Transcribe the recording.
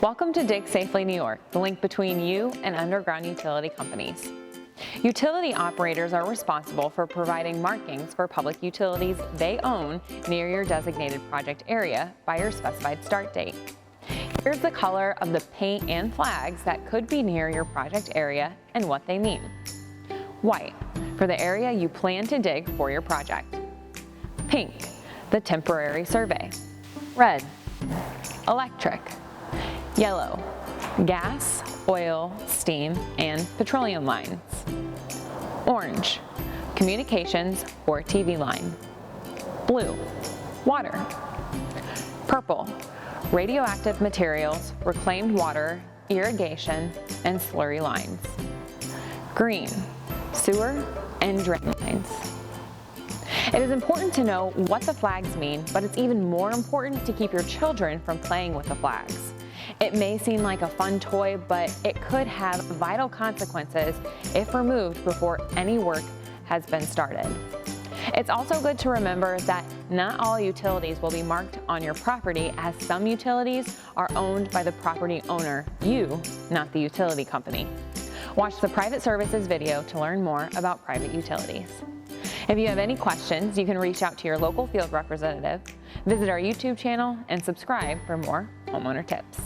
Welcome to Dig Safely New York, the link between you and underground utility companies. Utility operators are responsible for providing markings for public utilities they own near your designated project area by your specified start date. Here's the color of the paint and flags that could be near your project area and what they mean. White, for the area you plan to dig for your project. Pink, the temporary survey. Red, electric. Yellow, gas, oil, steam, and petroleum lines. Orange, communications or TV line. Blue, water. Purple, radioactive materials, reclaimed water, irrigation, and slurry lines. Green, sewer and drain lines. It is important to know what the flags mean, but it's even more important to keep your children from playing with the flags. It may seem like a fun toy, but it could have vital consequences if removed before any work has been started. It's also good to remember that not all utilities will be marked on your property, as some utilities are owned by the property owner, you, not the utility company. Watch the private services video to learn more about private utilities. If you have any questions, you can reach out to your local field representative, visit our YouTube channel, and subscribe for more homeowner tips.